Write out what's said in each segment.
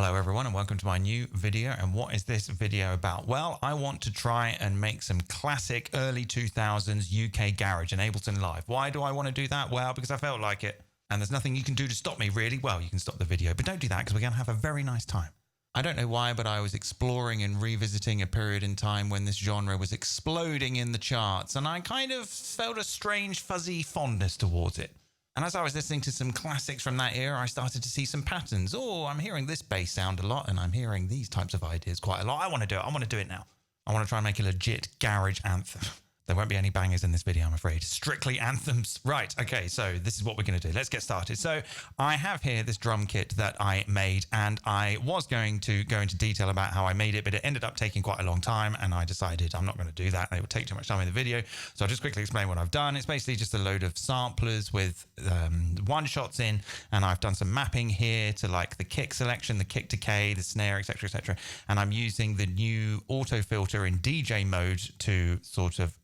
Hello everyone and welcome to my new video. And what is this video about? Well, I want to try and make some classic early 2000s UK garage in Ableton Live. Why do I want to do that? Well, because I felt like it. And there's nothing you can do to stop me, really. Well, you can stop the video, but don't do that because we're going to have a very nice time. I don't know why, but I was exploring and revisiting a period in time when this genre was exploding in the charts, and I kind of felt a strange, fuzzy fondness towards it. And as I was listening to some classics from that era, I started to see some patterns. Oh, I'm hearing this bass sound a lot, and I'm hearing these types of ideas quite a lot. I want to do it. I want to do it now. I want to try and make a legit garage anthem. There won't be any bangers in this video, I'm afraid. Strictly anthems. Right, okay, so this is what we're going to do. Let's get started. So I have here this drum kit that I made, and I was going to go into detail about how I made it, but it ended up taking quite a long time, and I decided I'm not going to do that. It would take too much time in the video, so I'll just quickly explain what I've done. It's basically just a load of samplers with one-shots in, and I've done some mapping here to like the kick selection, the kick decay, the snare, etc., etc., and I'm using the new auto filter in DJ mode to sort of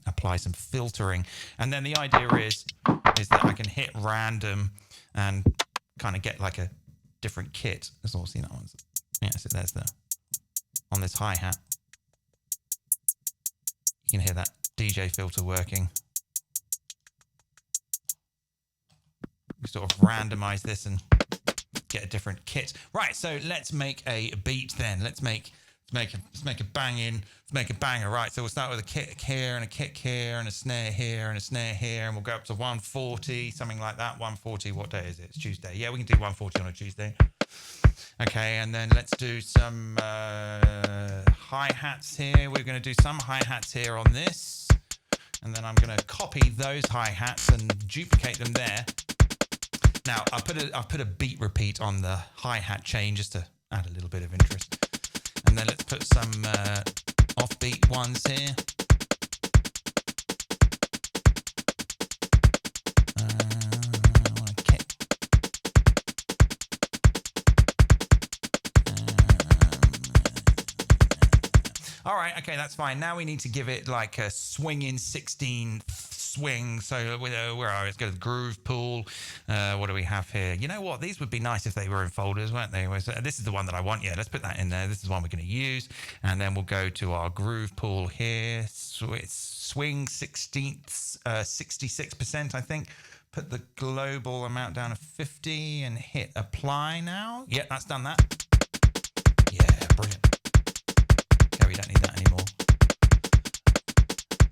apply some filtering, and then the idea is that I can hit random and kind of get like a different kit. Let's all see that one. Yeah, so there's the on this hi-hat. You can hear that DJ filter working. We sort of randomize this and get a different kit. Right, so let's make a beat then. Let's make a banging, let's make a banger. Right, so we'll start with a kick here and a kick here and a snare here and a snare here, and we'll go up to 140, something like that. 140, what day is it? It's Tuesday. Yeah, we can do 140 on a Tuesday. Okay, and then let's do some hi-hats here. We're going to do some hi-hats here on this, and then I'm going to copy those hi-hats and duplicate them there. Now, I'll put a beat repeat on the hi-hat chain just to add a little bit of interest. And then let's put some offbeat ones here. Okay. All right, okay, that's fine. Now we need to give it like a swinging 16 swing. So where are we? Let's go to the groove pool. What do we have here? You know what? These would be nice if they were in folders, weren't they? This is the one that I want. Yeah, let's put that in there. This is the one we're going to use. And then we'll go to our groove pool here. So it's swing 16th, 66%, I think. Put the global amount down to 50 and hit apply now. Yeah, that's done that. Yeah, brilliant. Okay, we don't need that anymore.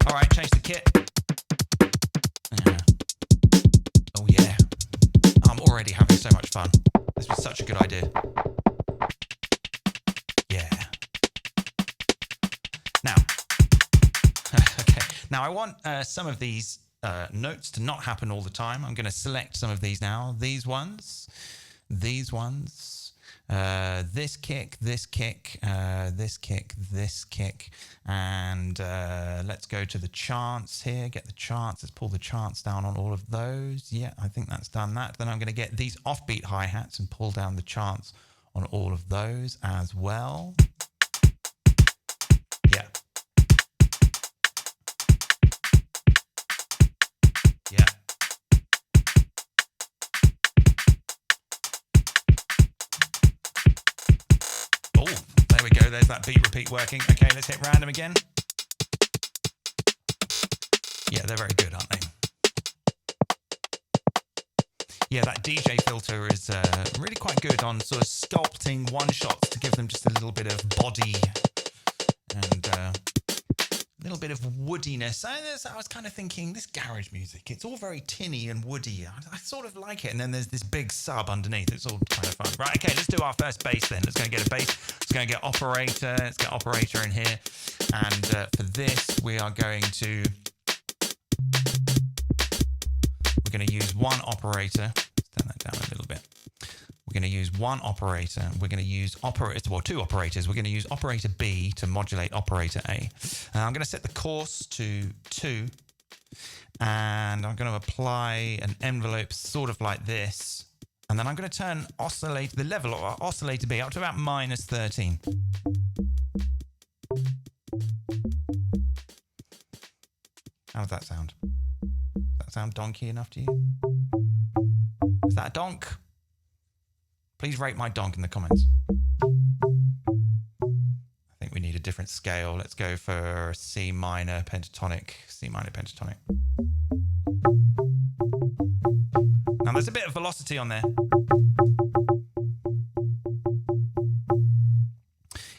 All right, change the kit. Oh yeah, I'm already having so much fun. This was such a good idea. Yeah. Now, okay. Now I want some of these notes to not happen all the time. I'm going to select some of these now. These ones, this kick, this kick, this kick, this kick, and let's go to the chants here, get the chants, let's pull the chants down on all of those. Yeah, I think that's done that. Then I'm going to get these offbeat hi-hats and pull down the chants on all of those as well. Yeah. Yeah. There we go, there's that beat repeat working. Okay, let's hit random again. Yeah, they're very good, aren't they? Yeah, that DJ filter is really quite good on sort of sculpting one-shots to give them just a little bit of body and a little bit of woodiness. I was kind of thinking, this garage music, it's all very tinny and woody. I sort of like it. And then there's this big sub underneath. It's all kind of fun. Right, okay, let's do our first bass then. Let's go and get a bass. Let's go and get operator. Let's get operator in here. And for this, we are going to... We're going to use one operator. Let's turn that down a little bit. We're going to use one operator. We're going to use two operators. We're going to use operator B to modulate operator A. I'm going to set the coarse to 2, and I'm going to apply an envelope sort of like this, and then I'm going to turn the level of oscillator B up to about -13. How does that sound? Does that sound donkey enough to you? Is that a donk? Please rate my donk in the comments. I think we need a different scale. Let's go for C minor pentatonic. C minor pentatonic. Now there's a bit of velocity on there.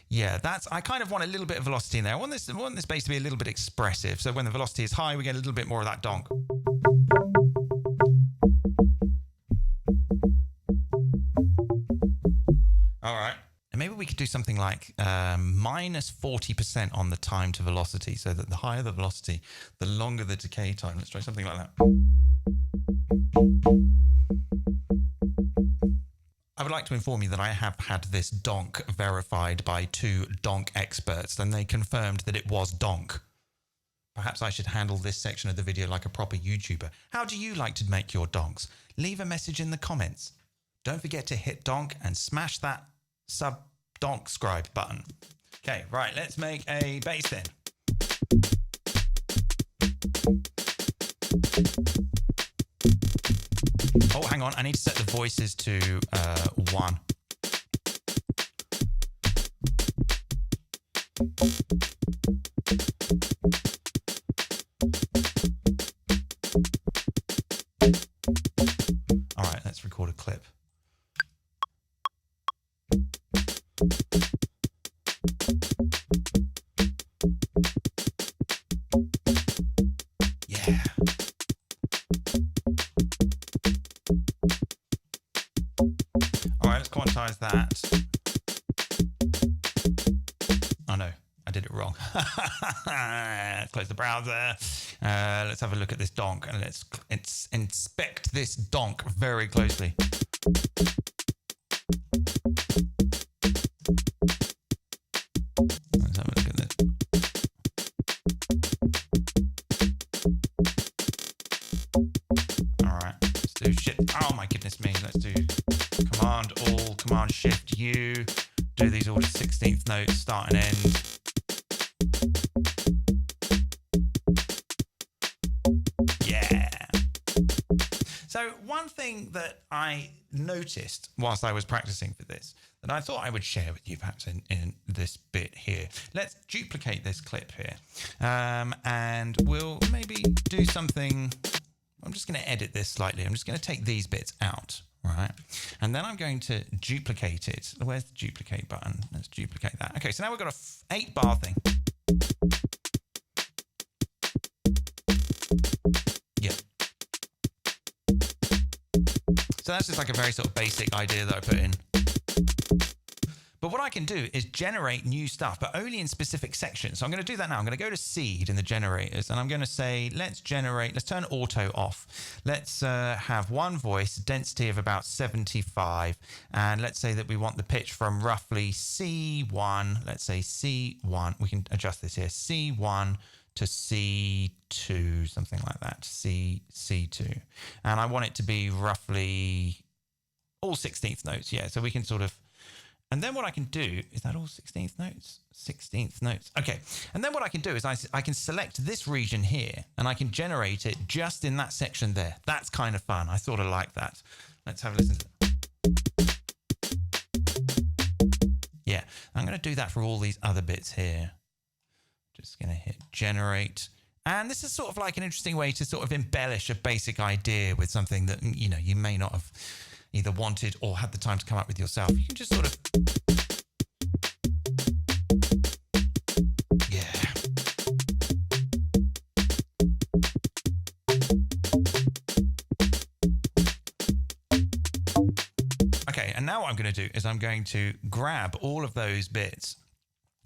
Yeah, I kind of want a little bit of velocity in there. I want this bass to be a little bit expressive. So when the velocity is high, we get a little bit more of that donk. All right. And maybe we could do something like minus 40% on the time to velocity, so that the higher the velocity, the longer the decay time. Let's try something like that. I would like to inform you that I have had this donk verified by 2 donk experts, and they confirmed that it was donk. Perhaps I should handle this section of the video like a proper YouTuber. How do you like to make your donks? Leave a message in the comments. Don't forget to hit donk and smash that sub-donk scribe button. Okay, right, let's make a bass then. Oh, hang on, I need to set the voices to 1. All right, let's record a clip. Yeah. All right, let's quantize that. Oh no, I did it wrong. Let's close the browser. Let's have a look at this donk and let's inspect this donk very closely. Let's have a look at this. All right, let's do shift. Oh my goodness me, let's do Command All, Command Shift U. Do these all to 16th notes, start and end. Yeah. So one thing that I noticed whilst I was practicing for this, that I thought I would share with you perhaps in this bit here. Let's duplicate this clip here. And we'll maybe do something. I'm just going to edit this slightly. I'm just going to take these bits out. Right, and then I'm going to duplicate it. Where's the duplicate button? Let's duplicate that. Okay, so now we've got a 8-bar thing. Yeah. So that's just like a very sort of basic idea that I put in. But what I can do is generate new stuff, but only in specific sections. So I'm going to do that now. I'm going to go to seed in the generators, and I'm going to say, let's turn auto off. Let's have one voice, density of about 75. And let's say that we want the pitch from roughly C1. Let's say C1. We can adjust this here. C1 to C2, something like that. C2. And I want it to be roughly all 16th notes. Yeah, so we can sort of. And then what I can do, is that all 16th notes? 16th notes. Okay. And then what I can do is I can select this region here and I can generate it just in that section there. That's kind of fun. I sort of like that. Let's have a listen to that. Yeah. I'm going to do that for all these other bits here. Just going to hit generate. And this is sort of like an interesting way to sort of embellish a basic idea with something that, you know, you may not have either wanted or had the time to come up with yourself. You can just sort of, yeah. Okay, and now what I'm going to do is I'm going to grab all of those bits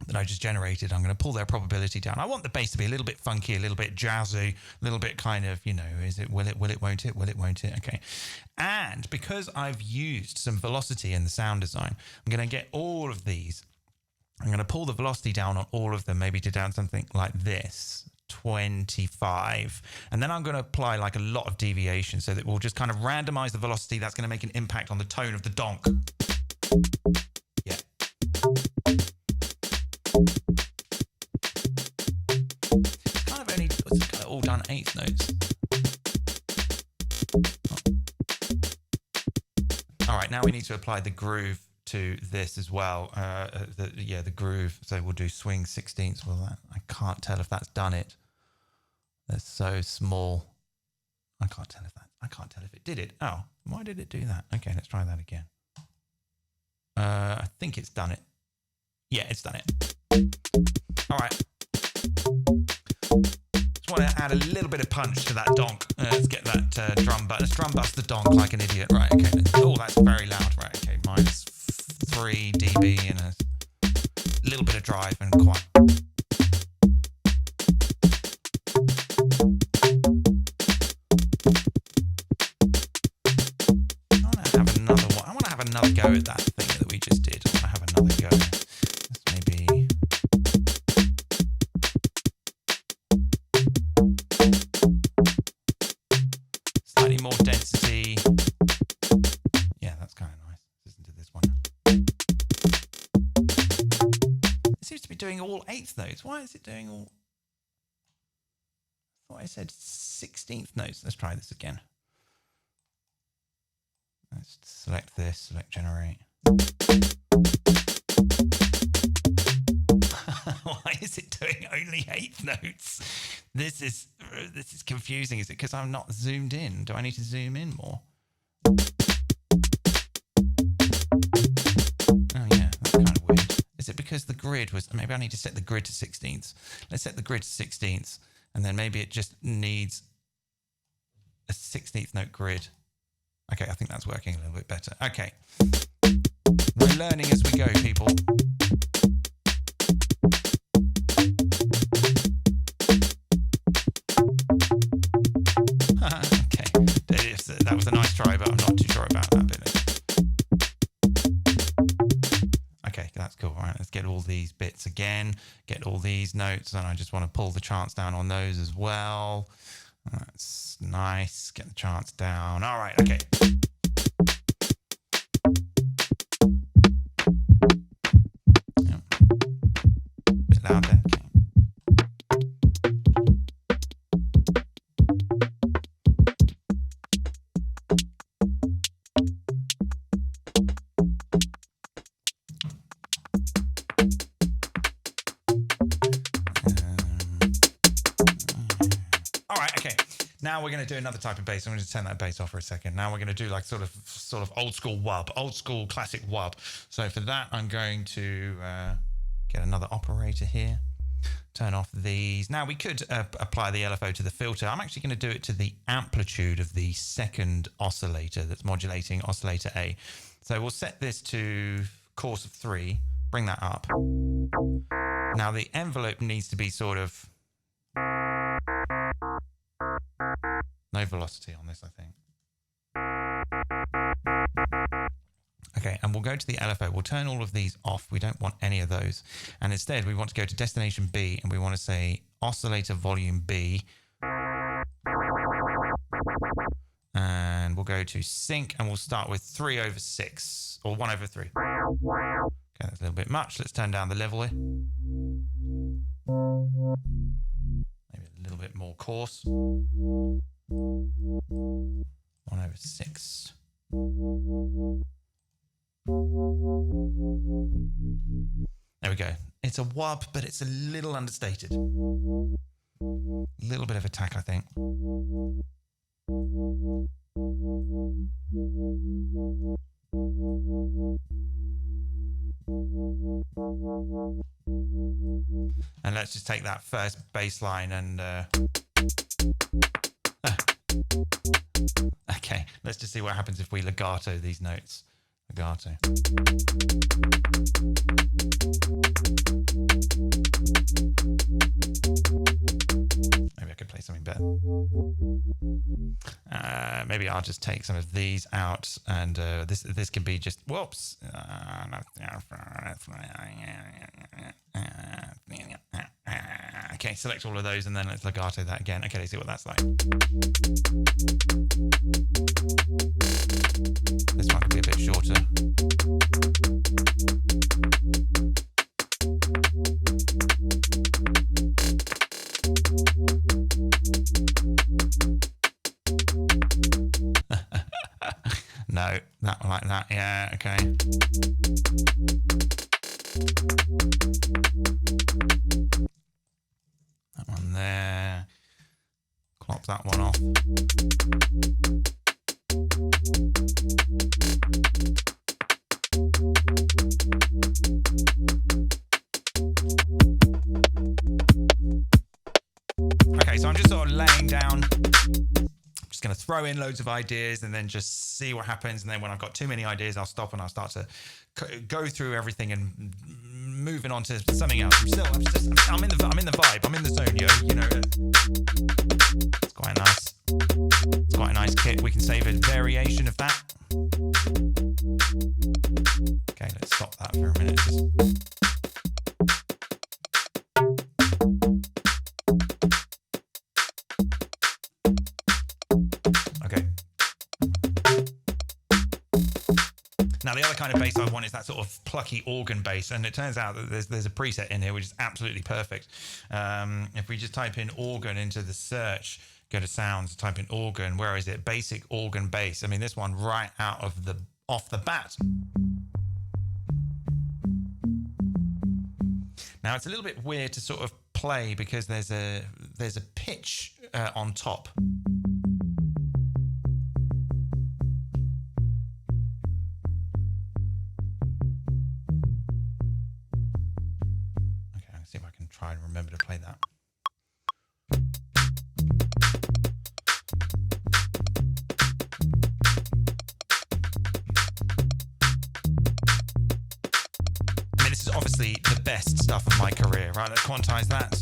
that I just generated. I'm going to pull their probability down. I want the bass to be a little bit funky, a little bit jazzy, a little bit kind of, you know, will it, won't it, will it, won't it? Okay. And because I've used some velocity in the sound design, I'm going to get all of these. I'm going to pull the velocity down on all of them, maybe to down something like this, 25. And then I'm going to apply like a lot of deviation so that we'll just kind of randomize the velocity. That's going to make an impact on the tone of the donk. Yeah. It's all done 8th notes. Oh. All right, right, now we need to apply the groove to this as well. The groove. So we'll do swing 16ths. Well, I can't tell if that's done it. They're so small. I can't tell if it did it. Oh, why did it do that? Okay, let's try that again. I think it's done it. Yeah, it's done it. All right. Just want to add a little bit of punch to that donk. Let's get that drum bust. Let's drum bust the donk like an idiot. Right, okay. Oh, that's very loud. Right, okay. Minus 3 dB and a little bit of drive and quiet. I want to have another go at that thing that we just did. I want to have another go. Let's maybe... slightly more density. Yeah, that's kind of nice. Listen to this one. It seems to be doing all 8th notes. Why is it doing all... I thought I said 16th notes. Let's try this again. Let's select this, select generate. Why is it doing only 8th notes? This is confusing. Is it because I'm not zoomed in? Do I need to zoom in more? Oh yeah, that's kind of weird. Is it because the grid was... Maybe I need to set the grid to 16ths. Let's set the grid to 16ths, and then maybe it just needs a 16th note grid. Okay, I think that's working a little bit better. Okay. We're learning as we go, people. Okay. That was a nice try, but I'm not too sure about that bit. Okay, that's cool. All right, let's get all these bits again. Get all these notes, and I just want to pull the chants down on those as well. That's nice. Get the chants down. All right, okay. Yep. Bit loud there. Okay. Now we're going to do another type of bass. I'm going to turn that bass off for a second. Now we're going to do like sort of old school wub, old school classic wub. So for that, I'm going to get another operator here. Turn off these. Now we could apply the LFO to the filter. I'm actually going to do it to the amplitude of the second oscillator that's modulating oscillator A. So we'll set this to course of 3. Bring that up. Now the envelope needs to be sort of... no velocity on this, I think. Okay, and we'll go to the LFO. We'll turn all of these off. We don't want any of those. And instead, we want to go to destination B, and we want to say oscillator volume B. And we'll go to sync, and we'll start with 3/6, or 1/3. Okay, that's a little bit much. Let's turn down the level here. Maybe a little bit more coarse. 1/6. There we go. It's a wub, but it's a little understated. A little bit of attack, I think. And let's just take that first bass line and... okay, let's just see what happens if we legato these notes. Legato. Maybe I could play something better. Maybe I'll just take some of these out, and this can be just whoops. Okay, select all of those, and then let's legato that again. Okay, let's see what that's like. This one could be a bit shorter. No, that like that. that. Yeah, okay. That one there. Clop that one off. Okay, so I'm just sort of laying down. I'm just going to throw in loads of ideas and then just see what happens. And then when I've got too many ideas, I'll stop and I'll start to go through everything and moving on to something else. I'm in the vibe. I'm in the zone, yo. You know, it's quite nice. It's quite a nice kit. We can save a variation of that. Okay, let's stop that for a minute. Okay. Now the other kind of bass I want is that sort of plucky organ bass, and it turns out that there's a preset in here which is absolutely perfect. If we just type in organ into the search, go to sounds, type in organ, where is it? Basic organ bass. I mean, this one right out of off the bat. Now it's a little bit weird to sort of play because there's a pitch on top. Okay, let's see if I can try and remember to play that. Obviously the best stuff of my career, right? Let's quantize that.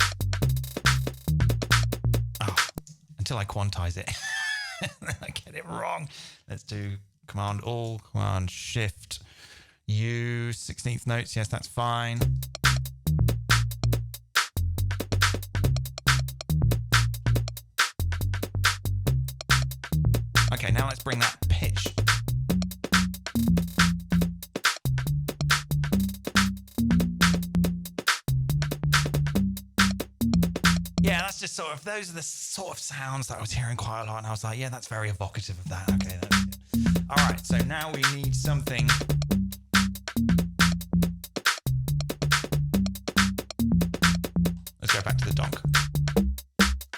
Oh, until I quantize it. I get it wrong. Let's do Command All, Command Shift U, 16th notes. Yes, that's fine. Okay, now let's bring that pitch. Yeah, that's just sort of, those are the sort of sounds that I was hearing quite a lot, and I was like, yeah, that's very evocative of that. Okay, that's good. All right, so now we need something. Let's go back to the donk.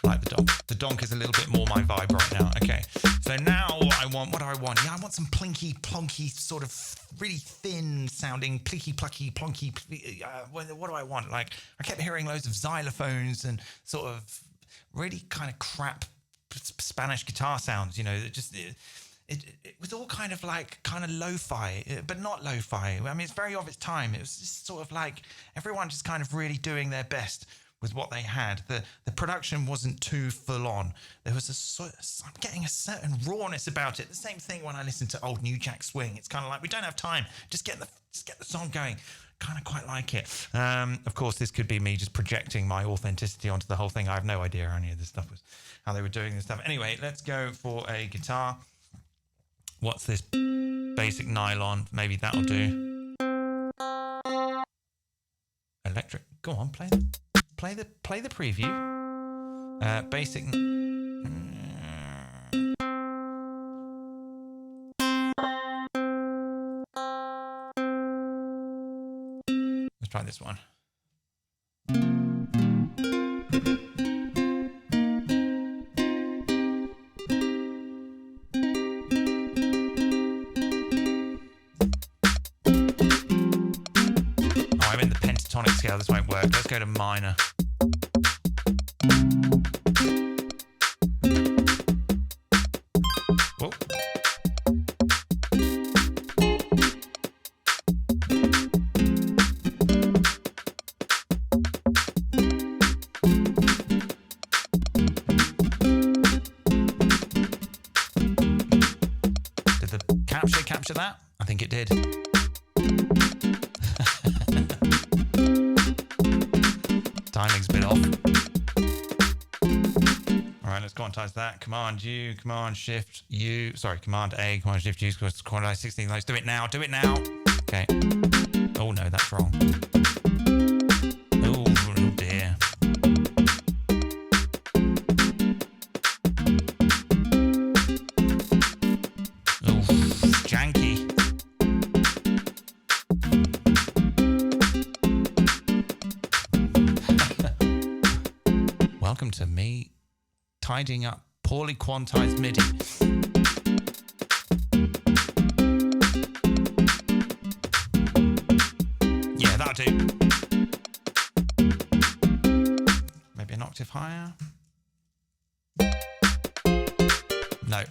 I like the donk. The donk is a little bit more my vibe right now. Okay, so now what do I want? Yeah, I want some plinky, plonky, sort of really thin sounding, plicky, plucky, plonky. What do I want? Like, I kept hearing loads of xylophones and sort of really kind of crap Spanish guitar sounds, you know, it was all kind of lo-fi, but not lo-fi. I mean, it's very of its time. It was just sort of like everyone just kind of really doing their best with what they had. The production wasn't too full on. There was I'm getting a certain rawness about it. The same thing when I listen to old New Jack Swing. It's kind of like, we don't have time. Just get the song going. Kind of quite like it. Of course, this could be me just projecting my authenticity onto the whole thing. I have no idea how any of this stuff was, how they were doing this stuff. Anyway, let's go for a guitar. What's this? Basic nylon. Maybe that'll do. Electric. Go on, play the preview. Basic. Let's try this one. I'm in the pentatonic scale. This won't work. Let's go to minor. Whoa. Did the capture that? I think it did. Timing's a bit off. All right, let's quantize that. Command U, Command Shift U. Sorry, Command A, Command Shift U. Quantize 16. Let's do it now. Do it now. Okay. Oh no, that's wrong. Oh dear. Oh, janky. welcome to me tidying up poorly quantized MIDI. Yeah, that'll do. Maybe an octave higher. No.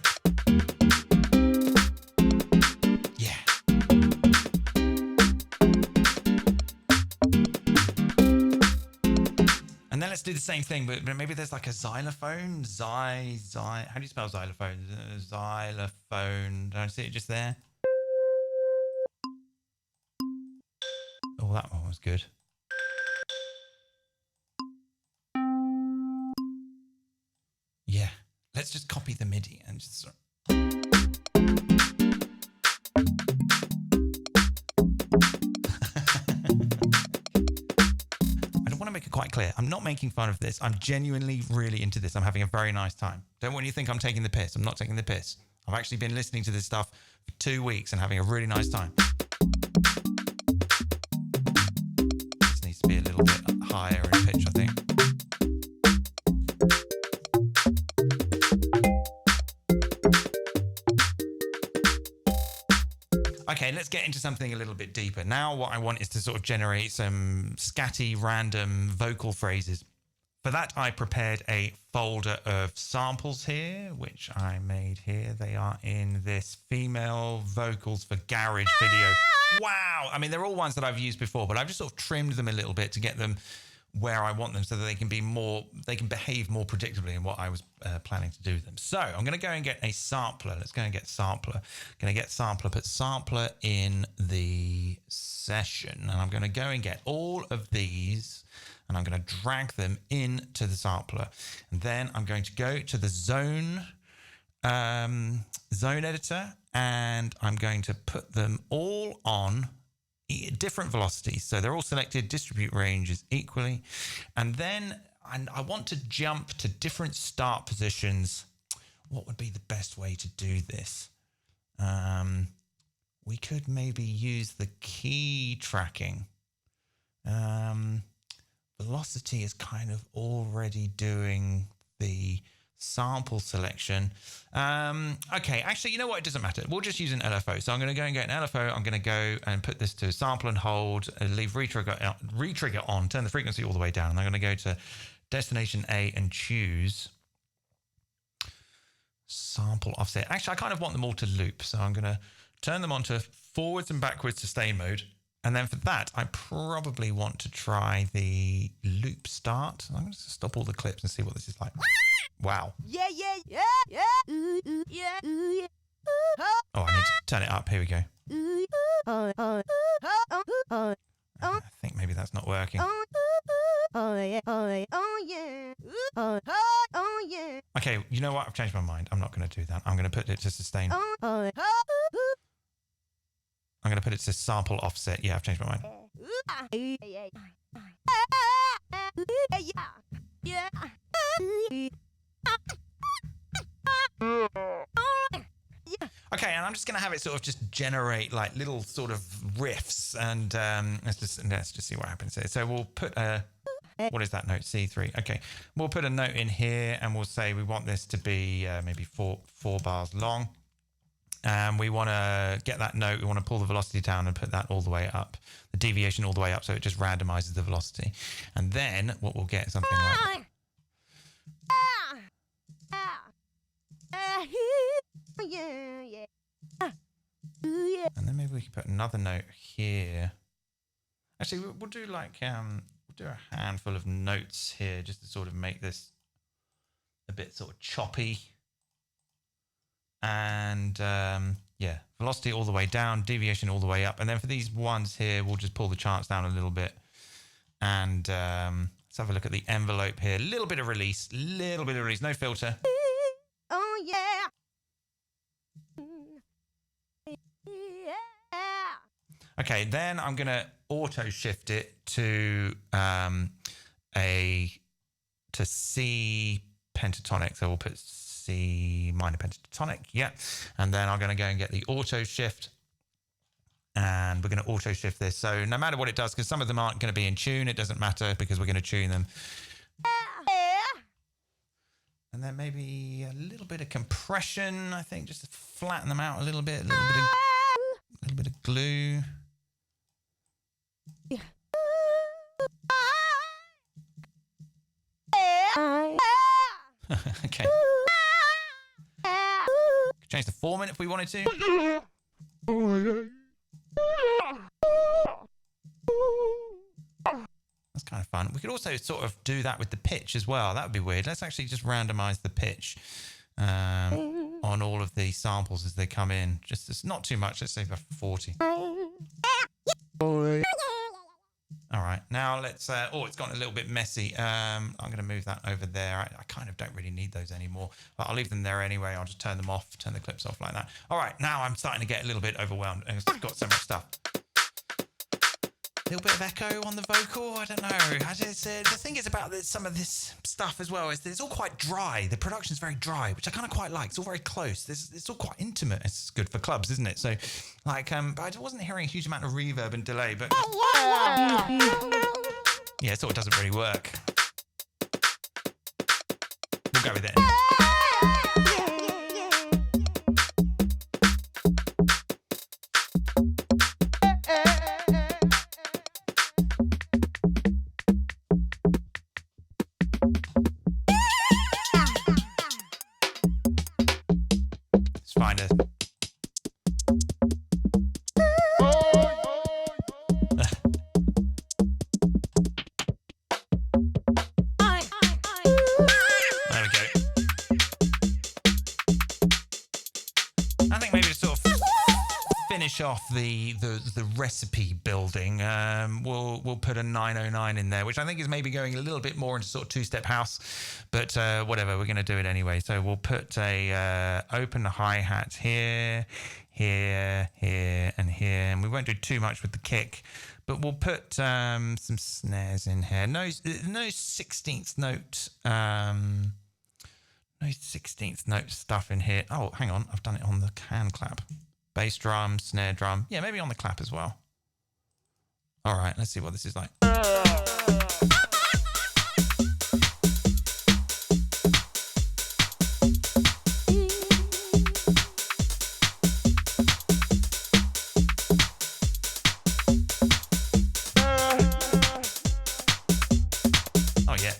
Yeah. And then let's do the same thing, but maybe there's like a xylophone. How do you spell xylophone? Xylophone. Don't I see it just there? Oh, that one was good. Yeah. Let's just copy the MIDI and just... Make it quite clear. I'm not making fun of this. I'm genuinely really into this. I'm having a very nice time. Don't want you to think I'm taking the piss. I'm not taking the piss. I've actually been listening to this stuff for 2 weeks and having a really nice time. This needs to be a little bit higher in pitch, I think. Okay, let's get into something a little bit deeper. Now what I want is to sort of generate some scatty, random vocal phrases. For that, I prepared a folder of samples here, which I made here. They are in this female vocals for garage video. Wow! I mean, they're all ones that I've used before, but I've just sort of trimmed them a little bit to get them where I want them so that they can behave more predictably in what I was planning to do them. So I'm going to go and get a sampler. Let's go and get sampler. I'm going to get sampler, put sampler in the session, and I'm going to go and get all of these and I'm going to drag them into the sampler. And then I'm going to go to the zone editor, and I'm going to put them all on different velocities. So they're all selected, distribute ranges equally. And then I want to jump to different start positions. What would be the best way to do this? We could maybe use the key tracking. Velocity is kind of already doing the sample selection. Okay, actually, you know what? It doesn't matter. We'll just use an LFO. So I'm going to go and get an LFO. I'm going to go and put this to sample and hold, leave retrigger on, turn the frequency all the way down. And I'm going to go to destination A and choose sample offset. Actually, I kind of want them all to loop. So I'm going to turn them on to forwards and backwards sustain mode. And then for that, I probably want to try the loop start. I'm going to stop all the clips and see what this is like. Wow. Yeah. Oh, I need to turn it up. Here we go. I think maybe that's not working. Okay, you know what? I've changed my mind. I'm not going to do that. I'm going to put it to sustain. I'm going to put it to sample offset. Yeah, I've changed my mind. Okay, and I'm just going to have it sort of just generate like little sort of riffs, and let's just see what happens here. So we'll put a, what is that note? C3. Okay, we'll put a note in here, and we'll say we want this to be maybe four bars long. And we want to get that note, we want to pull the velocity down and put that all the way up, the deviation all the way up, so it just randomizes the velocity. And then what we'll get is something like... And then maybe we can put another note here. Actually, we'll do like, we'll do a handful of notes here just to sort of make this a bit sort of choppy. And yeah, velocity all the way down, deviation all the way up. And then for these ones here, we'll just pull the charts down a little bit. And let's have a look at the envelope here. A little bit of release, no filter. Oh, yeah. Okay, then I'm going to auto shift it to C pentatonic. So we'll put C minor pentatonic, yeah. And then I'm going to go and get the auto shift, and we're going to auto shift this. So no matter what it does, because some of them aren't going to be in tune, it doesn't matter because we're going to tune them. And then maybe a little bit of compression, I think, just to flatten them out a little bit. A little bit of glue. Okay. Change the formant if we wanted to. That's kind of fun. We could also sort of do that with the pitch as well. That would be weird. Let's actually just randomize the pitch on all of the samples as they come in. Just not too much. Let's say about 40. All right, now let's, oh, it's gotten a little bit messy. I'm going to move that over there. I kind of don't really need those anymore, but I'll leave them there anyway. I'll just turn them off, turn the clips off like that. All right, now I'm starting to get a little bit overwhelmed. I've got so much stuff. A little bit of echo on the vocal. I don't know. The thing is about some of this stuff as well is that it's all quite dry. The production's very dry, which I kind of quite like. It's all very close. It's all quite intimate. It's good for clubs, isn't it? So, like, but I wasn't hearing a huge amount of reverb and delay. But yeah, it sort of doesn't really work. We'll go with it. Find it. There we go. I think maybe to sort of finish off the recipe building, we'll put a 909 in there, which I think is maybe going a little bit more into sort of two-step house, but whatever, we're going to do it anyway. So we'll put a open hi-hat here, here, here, and here, and we won't do too much with the kick, but we'll put some snares in here. No 16th note, no 16th note stuff in here. Oh, hang on, I've done it on the hand clap. Bass drum, snare drum. Yeah, maybe on the clap as well. All right, let's see what this is like. Oh, yeah.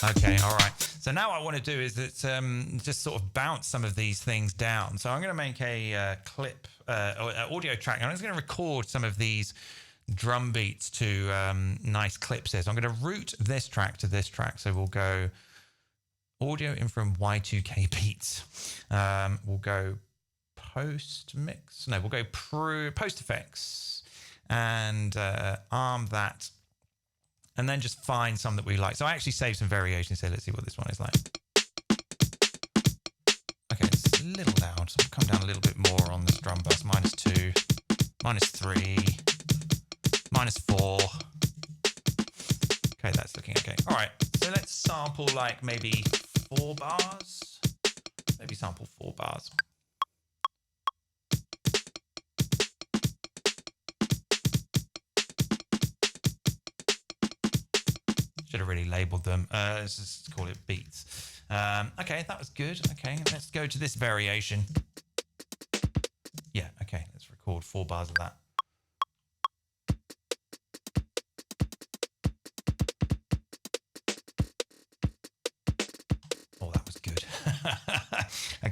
Okay, all right. So now what I want to do is that just sort of bounce some of these things down. So I'm going to make a clip, or an audio track. I'm just going to record some of these drum beats to nice clips here. So I'm going to route this track to this track. So we'll go audio in from Y2K beats. We'll go post mix. No, we'll go post effects and arm that. And then just find some that we like. So I actually saved some variations here. Let's see what this one is like. Okay, it's a little loud. So I'll come down a little bit more on this drum bus. -2, -3, -4. Okay, that's looking okay. All right, so let's sample like maybe 4 bars. Maybe sample 4 bars. Should have really labeled them. Let's just call it beats. Okay, that was good. Okay, let's go to this variation. Yeah, okay, let's record 4 bars of that.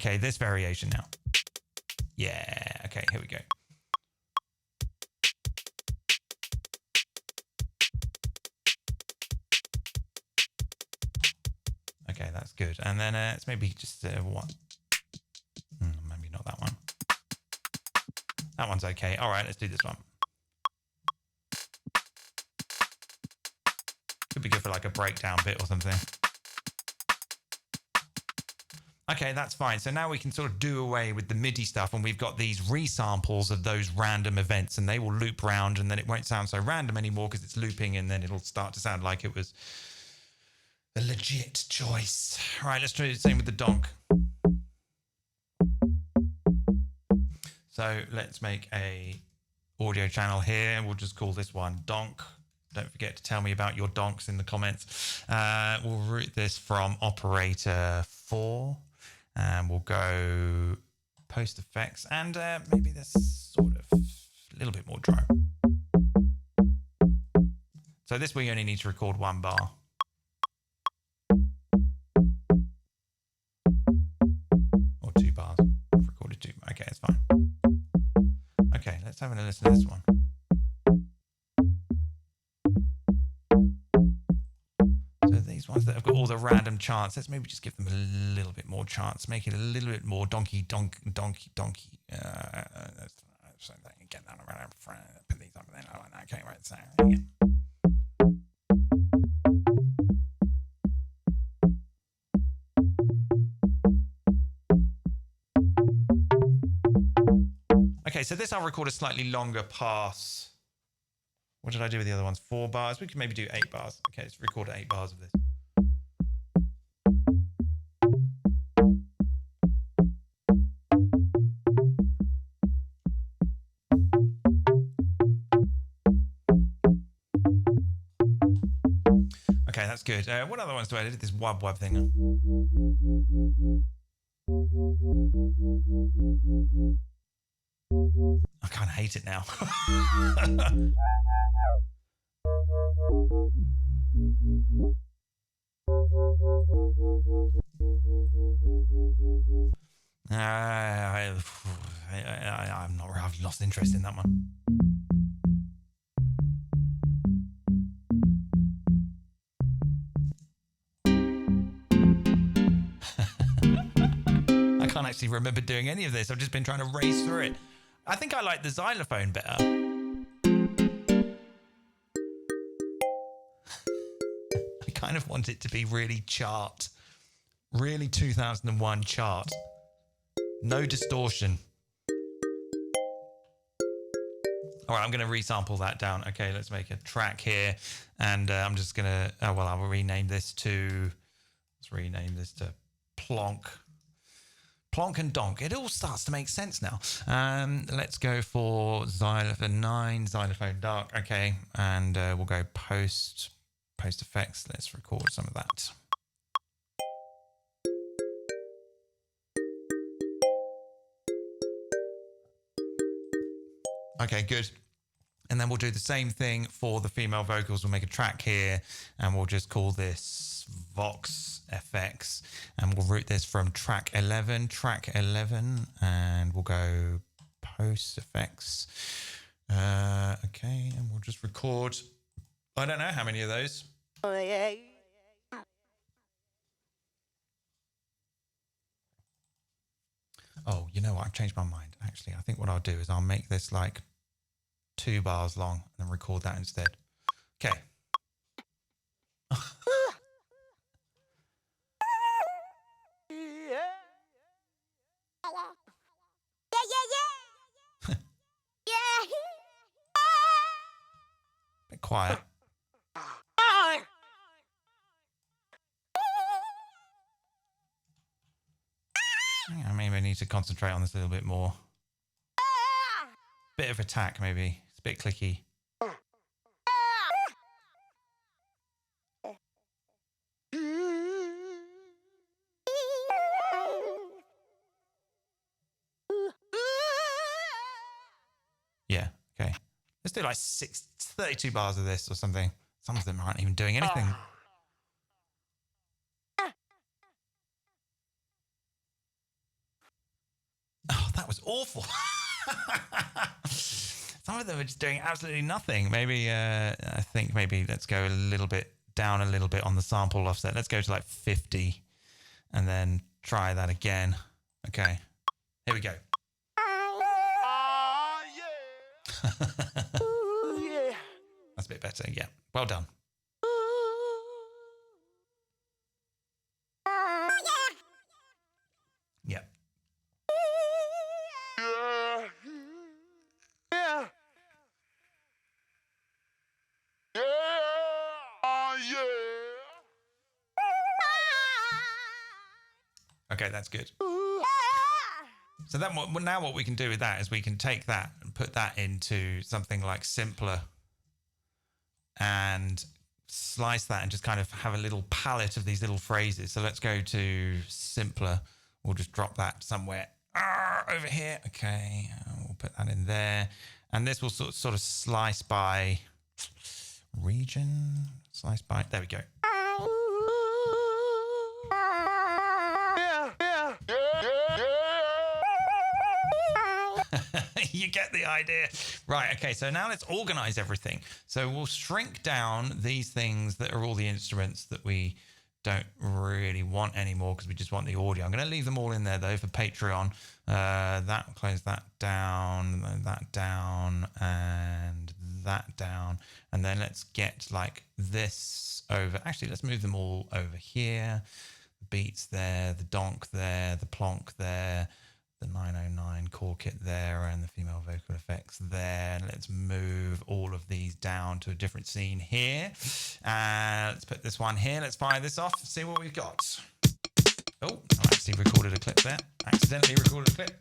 Okay, this variation now. Yeah, okay, here we go. Okay, that's good. And then it's maybe just what? Maybe not that one. That one's okay. All right, let's do this one. Could be good for like a breakdown bit or something. Okay, that's fine. So now we can sort of do away with the MIDI stuff, and we've got these resamples of those random events, and they will loop round, and then it won't sound so random anymore because it's looping, and then it'll start to sound like it was a legit choice. All right, let's try the same with the donk. So let's make a audio channel here, and we'll just call this one donk. Don't forget to tell me about your donks in the comments. We'll route this from operator 4. And we'll go post effects, and maybe this sort of a little bit more dry. So this we only need to record 1 bar. Or 2 bars. I've recorded 2. Okay, it's fine. Okay, let's have a listen to this one. So these ones that have got all the random chants, let's maybe just give them a little bit more chants, make it a little bit more donkey. So that you get that around, put these up, and then like that. Okay, right, so yeah. Okay, so this I'll record a slightly longer pass. What did I do with the other ones? 4 bars. We can maybe do 8 bars. Okay, let's record 8 bars of this. Okay, that's good. What other ones do I do? This wub thing. I kind of hate it now. I've lost interest in that one. I can't actually remember doing any of this. I've just been trying to race through it. I think I like the xylophone better. I kind of want it to be really chart. Really 2001 chart. No distortion. All right, I'm going to resample that down. Okay, let's make a track here. And I'm just going to, I will rename this to, plonk. Plonk and donk. It all starts to make sense now. Let's go for xylophone 9, xylophone dark. Okay, and we'll go post effects. Let's record some of that. Okay, good. And then we'll do the same thing for the female vocals. We'll make a track here, and we'll just call this Vox FX, and we'll route this from track 11, and we'll go post effects. Okay, and we'll just record. I don't know how many of those. Oh, you know what? I've changed my mind. Actually, I think what I'll do is I'll make this like 2 bars long and then record that instead. Okay. Bit quiet. Maybe I need to concentrate on this a little bit more. Bit of attack, maybe. It's a bit clicky. Yeah, okay. Let's do like 32 bars of this or something. Some of them aren't even doing anything. that was awful. Some of them are just doing absolutely nothing. Maybe, I think maybe let's go a little bit down a little bit on the sample offset. Let's go to like 50 and then try that again. Okay, here we go. That's a bit better, yeah. Well done. Yeah. Okay, that's good. So then now what we can do with that is we can take that and put that into something like simpler and slice that and just kind of have a little palette of these little phrases. So let's go to simpler. We'll just drop that somewhere over here. Okay, we'll put that in there. And this will sort of slice by region, slice by, there we go. You get the idea. Right, okay, so now let's organize everything. So we'll shrink down these things that are all the instruments that we don't really want anymore because we just want the audio. I'm going to leave them all in there, though, for Patreon. Close that down, and that down. And then let's get like this over. Actually, let's move them all over here. The beats there, the donk there, the plonk there, the 909 core kit there, and the female vocal effects there. And let's move all of these down to a different scene here. Let's put this one here. Let's fire this off, see what we've got. Oh, I actually recorded a clip there. Accidentally recorded a clip.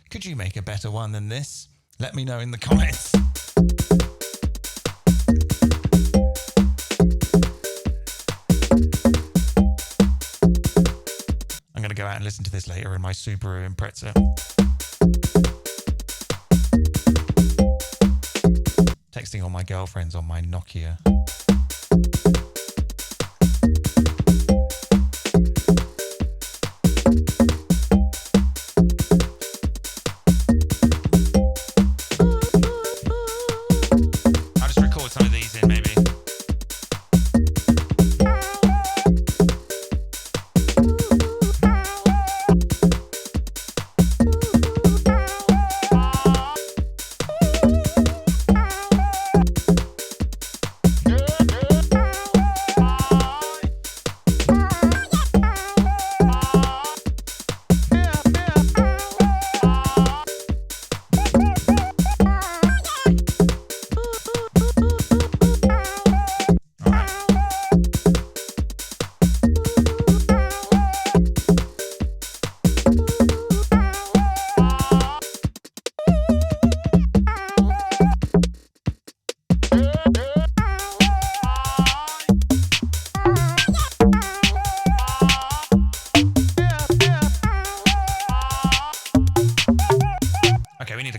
Could you make a better one than this? Let me know in the comments. I'm going to go out and listen to this later in my Subaru Impreza. Texting all my girlfriends on my Nokia.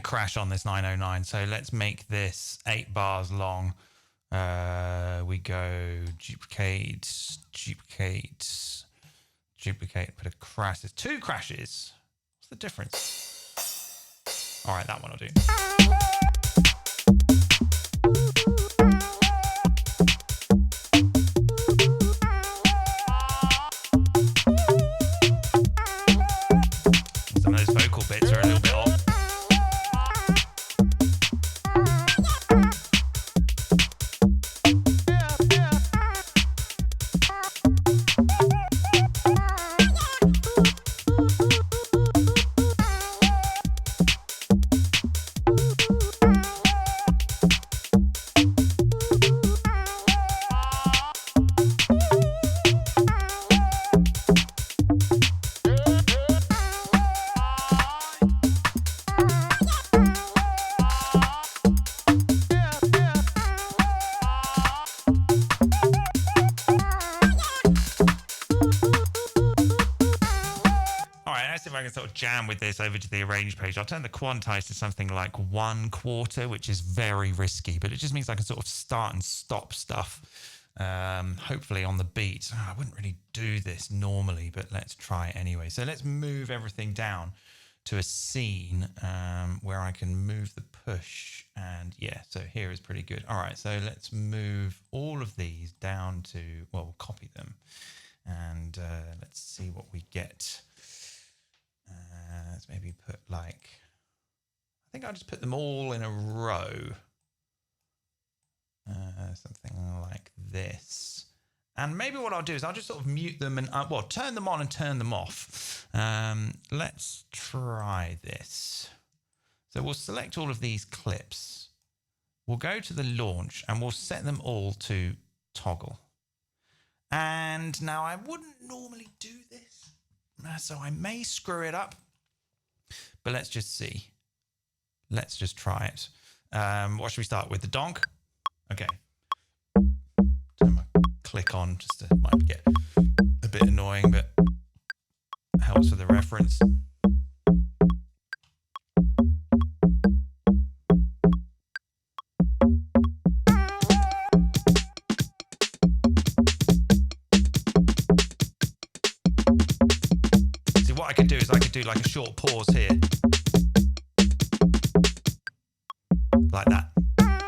Crash on this 909, so let's make this 8 bars long. We go duplicate, put a crash. There's 2 crashes. What's the difference? All right, that one will do. with this over to the arrange page. I'll turn the quantize to something like 1/4, which is very risky, but it just means I can sort of start and stop stuff, hopefully on the beat. I wouldn't really do this normally, but let's try it anyway. So let's move everything down to a scene where I can move the push. And yeah, so here is pretty good. All right, so let's move all of these down to, well, we'll copy them. And let's see what we get. Let's maybe put like, I think I'll just put them all in a row. Something like this. And maybe what I'll do is I'll just sort of mute them and, well, turn them on and turn them off. Let's try this. So we'll select all of these clips. We'll go to the launch and we'll set them all to toggle. And now I wouldn't normally do this, so I may screw it up, but let's just see. Let's just try it. What should we start with? The donk? Okay. Turn my click on, just to, might get a bit annoying, but helps with the reference. What I could do is I could do like a short pause here. Like that.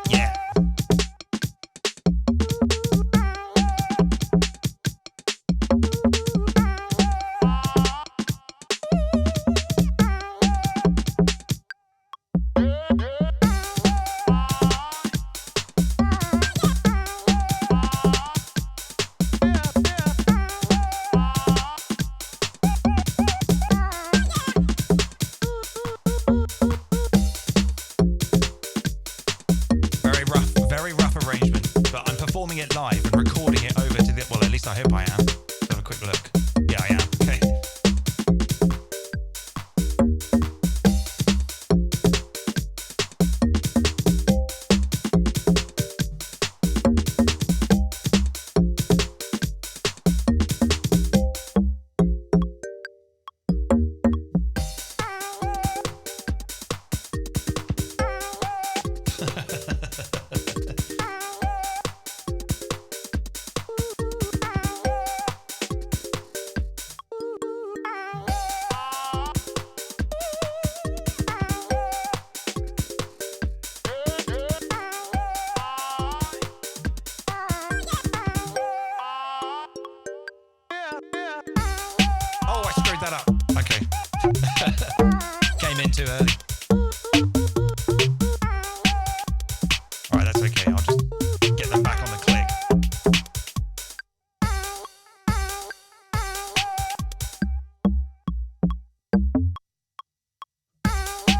Yeah. It live and recording it over to the, well, at least I hope I am. Let's have a quick look. Yeah, I am. Okay. That up. Okay. Came in too early. All right, that's okay. I'll just get them back on the click.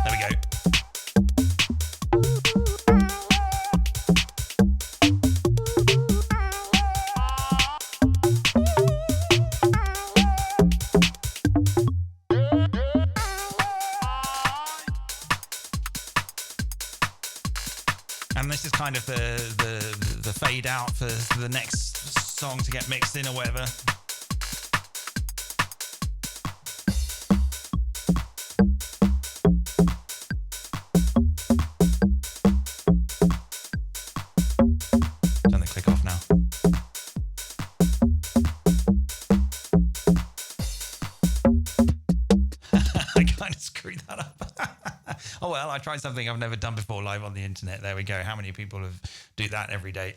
There we go. And this is kind of the fade out for the next song to get mixed in or whatever. Turn the click off now. I kind of screwed that up. Oh, well, I tried something I've never done before live on the internet. There we go. How many people do that every day?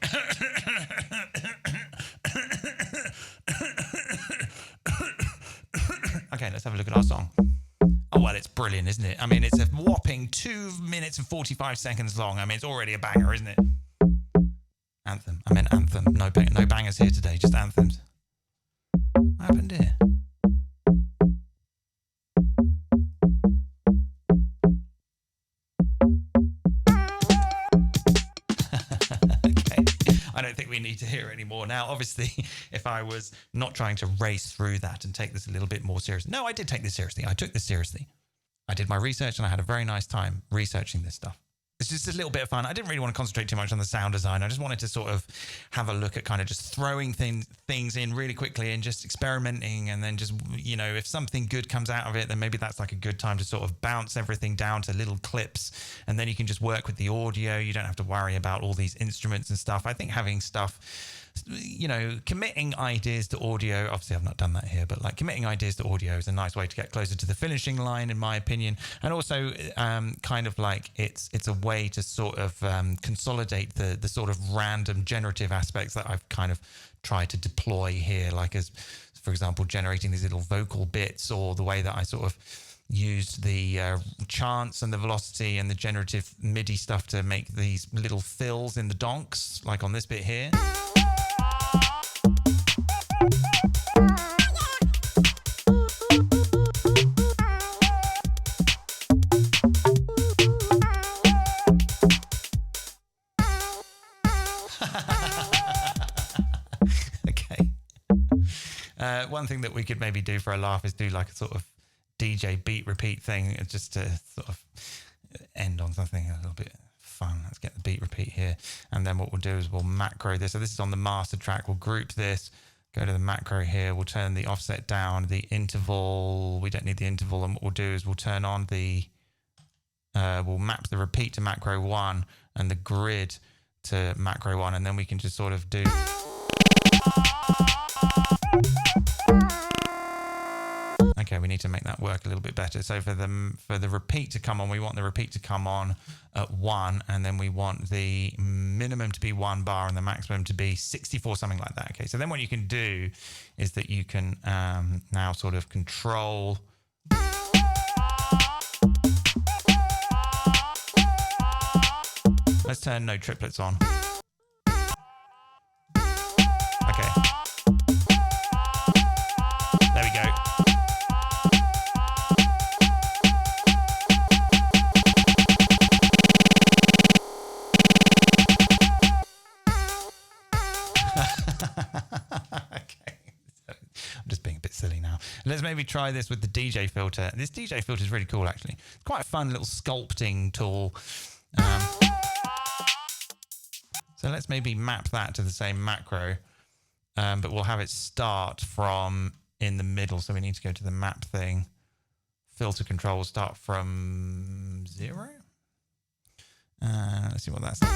Okay, let's have a look at our song. Oh, well, it's brilliant, isn't it? I mean, it's a whopping 2 minutes and 45 seconds long. I mean, it's already a banger, isn't it? Anthem. I meant anthem. No bangers here today, just anthems. What happened here? I don't think we need to hear it anymore. Now, obviously, if I was not trying to race through that and take this a little bit more seriously. No, I did take this seriously. I took this seriously. I did my research and I had a very nice time researching this stuff. It's just a little bit of fun. I didn't really want to concentrate too much on the sound design. I just wanted to sort of have a look at kind of just throwing things in really quickly and just experimenting. And then just, you know, if something good comes out of it, then maybe that's like a good time to sort of bounce everything down to little clips. And then you can just work with the audio. You don't have to worry about all these instruments and stuff. I think having stuff, you know, committing ideas to audio, obviously I've not done that here, but like committing ideas to audio is a nice way to get closer to the finishing line, in my opinion. And also kind of like it's a way to sort of consolidate the sort of random generative aspects that I've kind of tried to deploy here, like as, for example, generating these little vocal bits, or the way that I sort of used the chants and the velocity and the generative MIDI stuff to make these little fills in the donks, like on this bit here. Okay. One thing that we could maybe do for a laugh is do like a sort of DJ beat repeat thing, just to sort of end on something a little bit fun. Let's get the beat repeat here. And then what we'll do is we'll macro this. So this is on the master track. We'll group this, go to the macro here. We'll turn the offset down, the interval. We don't need the interval. And what we'll do is we'll turn on the, we'll map the repeat to macro 1 and the grid to macro 1. And then we can just sort of do... Okay, we need to make that work a little bit better. So for the repeat to come on, we want the repeat to come on at 1, and then we want the minimum to be 1 bar and the maximum to be 64, something like that. Okay, so then what you can do is that you can now sort of control... Let's turn no triplets on. Okay. There we go. Okay. I'm just being a bit silly now. Let's maybe try this with the DJ filter. This DJ filter is really cool, actually. It's quite a fun little sculpting tool. So let's maybe map that to the same macro, but we'll have it start from in the middle. So we need to go to the map thing. Filter control will start from 0. Let's see what that's like.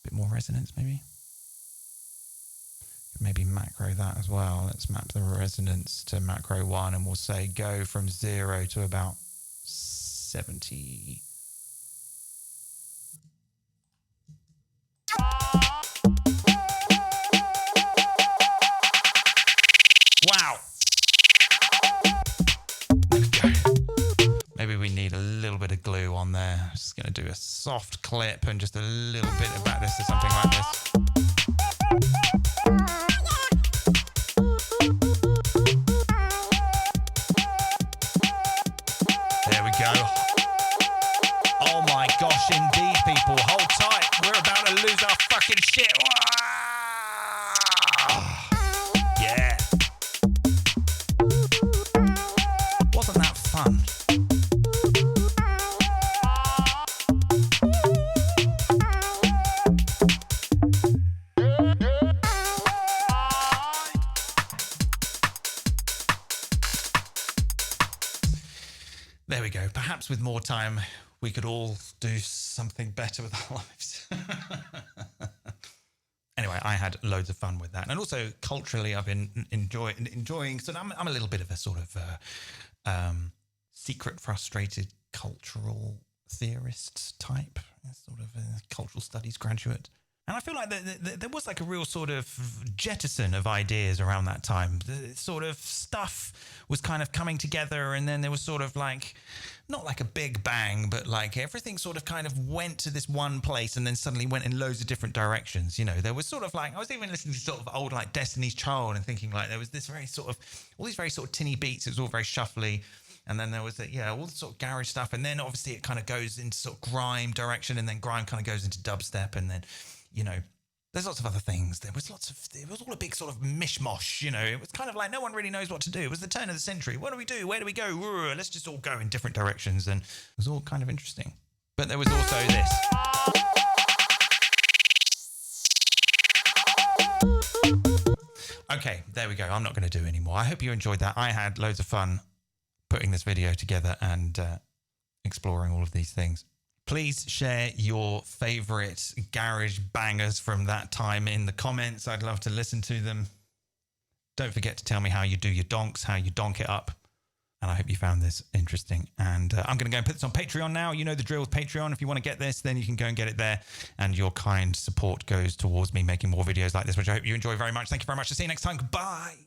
Bit more resonance, maybe. Maybe macro that as well. Let's map the resonance to macro 1, and we'll say go from 0 to about 70. Wow. There we go. Maybe we need a little bit of glue on there. I'm just going to do a soft clip and just a little bit about this or something like this. Oh my gosh, indeed, people. Hold tight. We're about to lose our fucking shit. Yeah. Wasn't that fun? There we go. Perhaps with more time, we could all do something better with our lives. Anyway, I had loads of fun with that. And also, culturally, I've been enjoying... So I'm a little bit of a sort of secret, frustrated cultural theorist type, sort of a cultural studies graduate. And I feel like there was like a real sort of jettison of ideas around that time. The sort of stuff was kind of coming together, and then there was sort of like, not like a big bang, but like everything sort of kind of went to this one place and then suddenly went in loads of different directions. You know, there was sort of like, I was even listening to sort of old like Destiny's Child and thinking like there was this very sort of, all these very sort of tinny beats. It was all very shuffly. And then there was, all the sort of garage stuff. And then obviously it kind of goes into sort of grime direction, and then grime kind of goes into dubstep, and then, you know, There's lots of other things. It was all a big sort of mishmash, you know. It was kind of like no one really knows what to do. It was the turn of the century. What do we do? Where do we go? Let's just all go in different directions. And it was all kind of interesting. But there was also this. Okay, there we go. I'm not going to do any more. I hope you enjoyed that. I had loads of fun putting this video together and exploring all of these things. Please share your favorite garage bangers from that time in the comments. I'd love to listen to them. Don't forget to tell me how you do your donks, how you donk it up. And I hope you found this interesting. And I'm going to go and put this on Patreon now. You know the drill with Patreon. If you want to get this, then you can go and get it there. And your kind support goes towards me making more videos like this, which I hope you enjoy very much. Thank you very much. I'll see you next time. Goodbye.